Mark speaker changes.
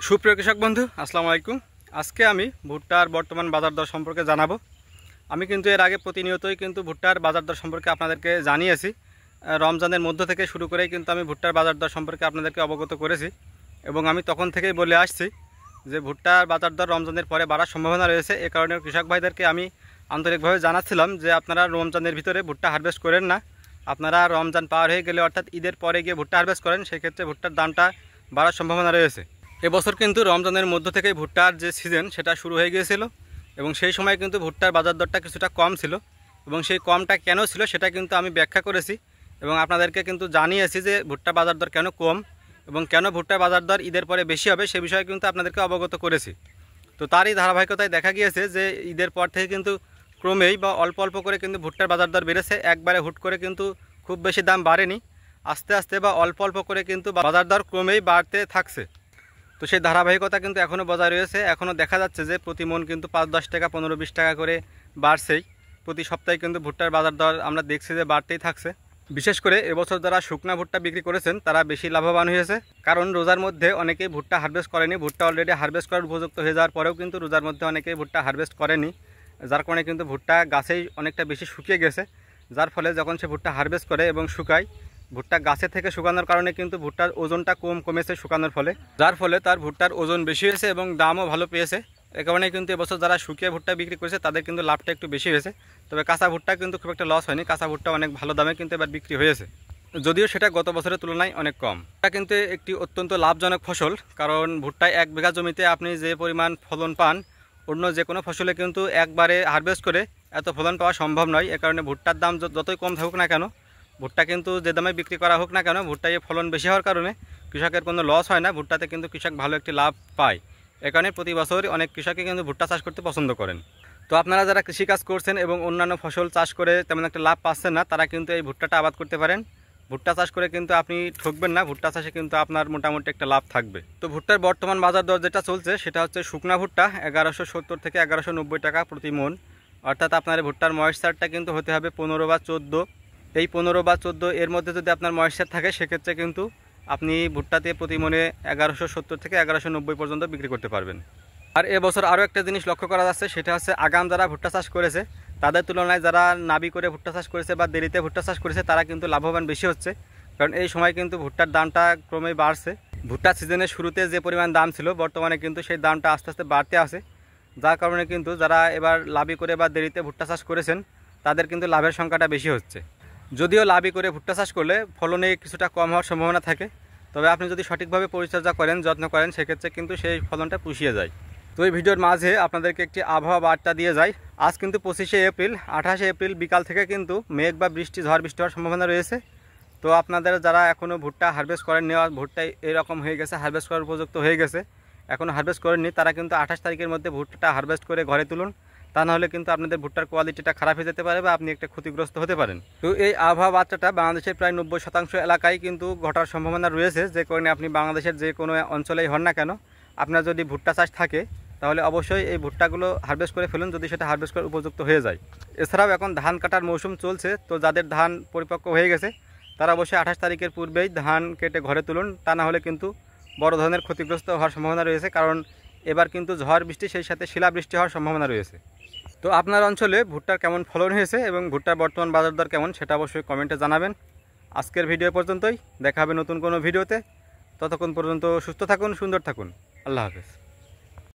Speaker 1: সুপ্রিয় কৃষক বন্ধু আসসালামু আলাইকুম। আজকে আমি ভুট্টার বর্তমান বাজার দর সম্পর্কে জানাবো। আমি কিন্তু এর আগে প্রতিনিয়তই কিন্তু ভুট্টার বাজার দর সম্পর্কে আপনাদেরকে জানিয়েছি। রমজানের মধ্য থেকে শুরু করেই কিন্তু আমি ভুট্টার বাজার দর সম্পর্কে আপনাদেরকে অবগত করেছি এবং আমি তখন থেকেই বলে আসছি যে ভুট্টার বাজার দর রমজানের পরে বাড়ার সম্ভাবনা রয়েছে। এ কারণে কৃষক ভাইদেরকে আমি আন্তরিকভাবে জানাচ্ছিলাম যে আপনারা রমজানের ভিতরে ভুট্টা হারভেস্ট করেন না, আপনারা রমজান পার হয়ে গেলে অর্থাৎ ঈদের পরে গিয়ে ভুট্টা হারভেস্ট করেন, সেক্ষেত্রে ভুট্টার দামটা বাড়ার সম্ভাবনা রয়েছে। এবছর কিন্তু রমজানের মধ্য থেকেই ভুট্টার যে সিজন সেটা শুরু হয়ে গিয়েছিল এবং সেই সময় কিন্তু ভুট্টার বাজার দরটা কিছুটা কম ছিল এবং সেই কমটা কেন ছিল সেটা কিন্তু আমি ব্যাখ্যা করেছি এবং আপনাদেরকে কিন্তু জানিয়েছি যে ভুট্টার বাজার দর কেন কম এবং কেন ভুট্টার বাজার দর ঈদের পরে বেশি হবে সে বিষয়ে কিন্তু আপনাদেরকে অবগত করেছি। তো তারই ধারাবাহিকতায় দেখা গিয়েছে যে ঈদের পর থেকে কিন্তু ক্রমেই বা অল্প অল্প করে কিন্তু ভুট্টার বাজার দর বেড়েছে। একবারে হুট করে কিন্তু খুব বেশি দাম বাড়েনি, আস্তে আস্তে বা অল্প অল্প করে কিন্তু বাজার দর ক্রমেই বাড়তে থাকছে। তো সেই ধারাবাহিকতা কিন্তু এখনও বজায় রয়েছে। এখনও দেখা যাচ্ছে যে প্রতি মন কিন্তু 5-10 টাকা 15-20 টাকা করে বাড়ছেই। প্রতি সপ্তাহে কিন্তু ভুট্টার বাজার দর আমরা দেখছি যে বাড়তেই থাকছে। বিশেষ করে এবছর যারা শুকনা ভুট্টা বিক্রি করেছেন তারা বেশি লাভবান হয়েছে, কারণ রোজার মধ্যে অনেকেই ভুট্টা হারভেস্ট করেনি। ভুট্টা অলরেডি হারভেস্ট করার উপযুক্ত হয়ে যাওয়ার পরেও কিন্তু রোজার মধ্যে অনেকেই ভুট্টা হারভেস্ট করেনি, যার কারণে কিন্তু ভুট্টা গাছেই অনেকটা বেশি শুকিয়ে গেছে। যার ফলে যখন সে ভুট্টা হারভেস্ট করে এবং শুকায়, ভুট্টা গাছে থেকে শুকানোর কারণে কিন্তু ভুট্টার ওজনটা কমেছে শুকানোর ফলে, যার ফলে তার ভুট্টার ওজন বেশি হয়েছে এবং দামও ভালো পেয়েছে। এ কারণে কিন্তু এবছর যারা শুকিয়ে ভুট্টা বিক্রি করেছে তাদের কিন্তু লাভটা একটু বেশি হয়েছে। তবে কাঁচা ভুট্টা কিন্তু খুব একটা লস হয়নি, কাঁচা ভুট্টা অনেক ভালো দামে কিন্তু এবার বিক্রি হয়েছে, যদিও সেটা গত বছরের তুলনায় অনেক কম। এটা কিন্তু একটি অত্যন্ত লাভজনক ফসল, কারণ ভুট্টায় 1 বিঘা জমিতে আপনি যে পরিমাণ ফলন পান অন্য যে কোনো ফসলে কিন্তু একবারে হারভেস্ট করে এত ফলন পাওয়া সম্ভব নয়। এ কারণে ভুট্টার দাম যতই কম থাকুক না কেন, ভুট্টা কিন্তু যে দামে বিক্রি করা হোক না কেন, ভুট্টায় ফলন বেশি হওয়ার কারণে কৃষকের কোনো লস হয় না, ভুট্টাতে কিন্তু কৃষক ভালো একটি লাভ পায়। এ কারণে প্রতি বছরই অনেক কৃষকই কিন্তু ভুট্টা চাষ করতে পছন্দ করেন। তো আপনারা যারা কৃষিকাজ করছেন এবং অন্যান্য ফসল চাষ করে তেমন একটা লাভ পাচ্ছেন না, তারা কিন্তু এই ভুট্টাটা আবাদ করতে পারেন। ভুট্টা চাষ করে কিন্তু আপনি ঠকবেন না, ভুট্টা চাষে কিন্তু আপনার মোটামুটি একটা লাভ থাকবে। তো ভুট্টার বর্তমান বাজার দর যেটা চলছে সেটা হচ্ছে শুকনা ভুট্টা 1170 থেকে 1190 টাকা প্রতি মন, অর্থাৎ আপনার ভুট্টার ময়েশ্চারটা কিন্তু হতে হবে 15 বা 14। এই 15 বা 14 এর মধ্যে যদি আপনার ময়েশ্চার থাকে সেক্ষেত্রে কিন্তু আপনি ভুট্টাতে প্রতি মনে 1170 থেকে 1190 পর্যন্ত বিক্রি করতে পারবেন। আর এবছর আরও একটা জিনিস লক্ষ্য করা যাচ্ছে, সেটা হচ্ছে আগাম যারা ভুট্টা চাষ করেছে তাদের তুলনায় যারা নাবি করে ভুট্টা চাষ করেছে বা দেরিতে ভুট্টা চাষ করেছে তারা কিন্তু লাভবান বেশি হচ্ছে, কারণ এই সময় কিন্তু ভুট্টার দামটা ক্রমেই বাড়ছে। ভুট্টা সিজনের শুরুতে যে পরিমাণ দাম ছিল বর্তমানে কিন্তু সেই দামটা আস্তে আস্তে বাড়তে আসে, যার কারণে কিন্তু যারা এবার লাভি করে বা দেরিতে ভুট্টা চাষ করেছেন তাদের কিন্তু লাভের সংখ্যাটা বেশি হচ্ছে। যদিও লাভি করে ভুট্টা চাষ করলে ফলনে কিছুটা কম হওয়ার সম্ভাবনা থাকে, তবে আপনি যদি সঠিকভাবে পরিচর্যা করেন, যত্ন করেন, সেক্ষেত্রে কিন্তু সেই ফলনটা পুষিয়ে যায়। তো এই ভিডিওর মাঝে আপনাদেরকে একটি আবহাওয়া বার্তা দিয়ে যায়। আজ কিন্তু 25শে এপ্রিল, 28শে এপ্রিল বিকাল থেকে কিন্তু মেঘ বা ঝড় বৃষ্টি হওয়ার সম্ভাবনা রয়েছে। তো আপনাদের যারা এখনও ভুট্টা হারভেস্ট করেন নেওয়া, ভুট্টা এরকম হয়ে গেছে, হারভেস্ট করার উপযুক্ত হয়ে গেছে, এখনও হারভেস্ট করেননি, তারা কিন্তু 28 তারিখের মধ্যে ভুট্টাটা হারভেস্ট করে ঘরে তুলুন। তা নাহলে কিন্তু আপনাদের ভুট্টার কোয়ালিটিটা খারাপ হয়ে যেতে পারে বা আপনি একটা ক্ষতিগ্রস্ত হতে পারেন। তো এই আবহাওয়া বার্তাটা বাংলাদেশের প্রায় 90% এলাকায় কিন্তু ঘটার সম্ভাবনা রয়েছে, যে কারণে আপনি বাংলাদেশের যে কোনো অঞ্চলেই হন না কেন, আপনার যদি ভুট্টা চাষ থাকে তাহলে অবশ্যই এই ভুট্টাগুলো হারভেস্ট করে ফেলুন যদি সেটা হারভেস্ট করার উপযুক্ত হয়ে যায়। এছাড়াও এখন ধান কাটার মৌসুম চলছে, তো যাদের ধান পরিপক্ক হয়ে গেছে তারা অবশ্যই 28 তারিখের পূর্বেই ধান কেটে ঘরে তুলুন, তা না হলে কিন্তু বড় ধরনের ক্ষতিগ্রস্ত হওয়ার সম্ভাবনা রয়েছে, কারণ এবার কিন্তু ঝড় বৃষ্টি সেই সাথে শিলাবৃষ্টি হওয়ার সম্ভাবনা রয়েছে। তো আপনার অঞ্চলে ভুট্টার কেমন ফলন হয়েছে এবং ভুট্টার বর্তমান বাজার দর কেমন সেটা অবশ্যই কমেন্টে জানাবেন। আজকের ভিডিও পর্যন্তই, দেখা হবে নতুন কোনো ভিডিওতে। ততক্ষণ পর্যন্ত সুস্থ থাকুন, সুন্দর থাকুন, আল্লাহ হাফেজ।